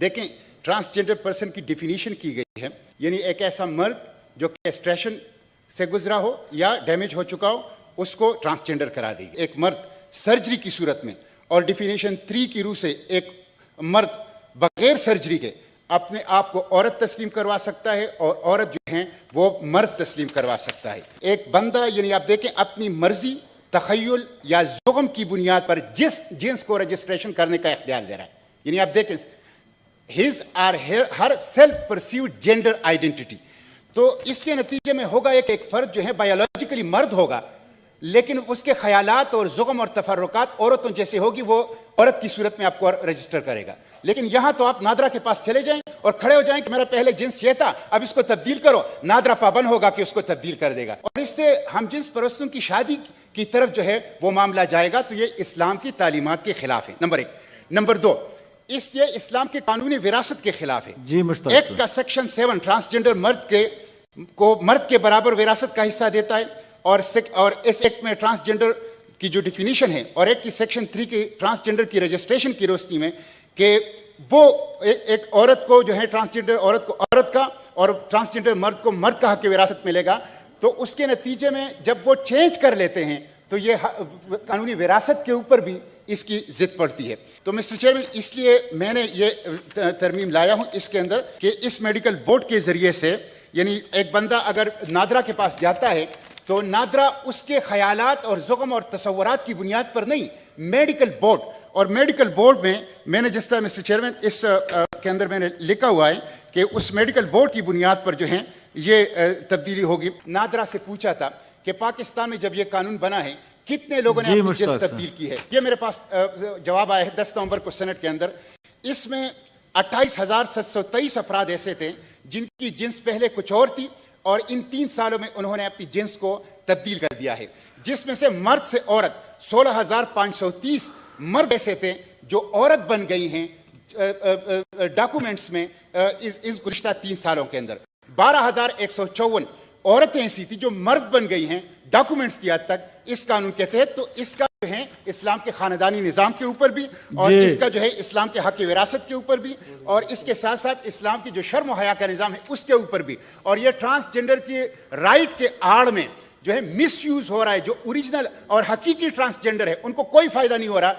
دیکھیں transgender person کی definition کی گئی ہے، یعنی ایک ایسا مرد جو کیسٹریشن سے گزرا ہو یا ڈیمیج ہو چکا ہو اس کو ٹرانسجنڈر قرار دی گئی۔ ایک مرد سرجری کی صورت میں، اور ڈیفینیشن 3 کی روح سے ایک مرد بغیر سرجری کے اپنے آپ کو عورت تسلیم کروا سکتا ہے اور عورت جو ہیں وہ مرد تسلیم کروا سکتا ہے۔ ایک بندہ یعنی آپ دیکھیں اپنی مرضی، تخیل یا زغم کی بنیاد پر جس جنس کو رجسٹریشن کرنے کا اختیار دے رہا ہے، یعنی آپ دیکھیں his or her self perceived gender identity، تو اس کے نتیجے میں ہوگا ایک فرد جو ہے بایولوجیکلی مرد ہوگا لیکن اس کے خیالات اور زغم اور تفرقات عورتوں جیسے ہوگی، وہ عورت کی صورت میں آپ کو رجسٹر کرے گا۔ لیکن یہاں تو آپ نادرا کے پاس چلے جائیں اور کھڑے ہو جائیں کہ میرا پہلے جنس یہ تھا اب اس کو تبدیل کرو، نادرا پابند ہوگا کہ اس کو تبدیل کر دے گا، اور اس سے ہم جنس پرستوں کی شادی کی طرف جو ہے وہ معاملہ جائے گا، تو یہ اسلام کی تعلیمات کے خلاف ہے، نمبر 1۔ نمبر 2، اس یہ اسلام کے قانونی وراثت کے خلاف ہے۔ ایکٹ کا سیکشن 7 ٹرانسجنڈر مرد کے برابر وراثت کا حصہ دیتا ہے، اور اس ایکٹ میں ٹرانسجنڈر کی جو ڈیفینیشن ہے، اور ایک کی سیکشن 3 کی ٹرانسجنڈر کی رجسٹریشن کی روشنی میں کہ وہ ایک عورت کو جو ہے ٹرانسجنڈر عورت کو عورت کا اور ٹرانسجنڈر مرد کو مرد کا حق وراثت ملے گا، تو اس کے نتیجے میں جب وہ چینج کر لیتے ہیں تو یہ قانونی وراثت کے اوپر بھی اس کی ضد پڑتی ہے۔ تو مسٹر چیئرمین، اس لیے میں نے یہ ترمیم لایا ہوں اس کے اندر کہ اس میڈیکل بورڈ کے ذریعے سے، یعنی ایک بندہ اگر نادرا کے پاس جاتا ہے تو نادرا اس کے خیالات اور زغم اور تصورات کی بنیاد پر نہیں، میڈیکل بورڈ، اور میڈیکل بورڈ میں نے جس طرح مسٹر چیئرمین اس کے اندر میں نے لکھا ہوا ہے کہ اس میڈیکل بورڈ کی بنیاد پر جو ہیں یہ تبدیلی ہوگی۔ نادرا سے پوچھا تھا کہ پاکستان میں جب یہ قانون بنا ہے کتنے لوگوں نے اپنی جنس تبدیل کی ہے، یہ میرے پاس جواب آیا ہے 10 نومبر کو سینٹ کے اندر۔ اس میں 28,723 افراد ایسے تھے جن کی جنس پہلے کچھ اور تھی اور ان 3 سالوں میں انہوں نے اپنی جنس کو تبدیل کر دیا ہے، جس میں سے مرد سے عورت 16,530 مرد ایسے تھے جو عورت بن گئی ہیں ڈاکومنٹس میں اس گزشتہ 3 سالوں کے اندر۔ 12,154 عورتیں ایسی تھی جو مرد بن گئی ہیں ڈاکومنٹس کی حد تک اس قانون کے تحت۔ تو اس کا جو ہے اسلام کے خاندانی نظام کے اوپر بھی، اور اس کا جو ہے اسلام کے حق وراثت کے اوپر بھی، اور اس کے ساتھ ساتھ اسلام کی جو شرم و حیا کا نظام ہے اس کے اوپر بھی، اور یہ ٹرانسجنڈر کے رائٹ کے آڑ میں جو ہے مس یوز ہو رہا ہے۔ جو اوریجنل اور حقیقی ٹرانسجنڈر ہے ان کو کوئی فائدہ نہیں ہو رہا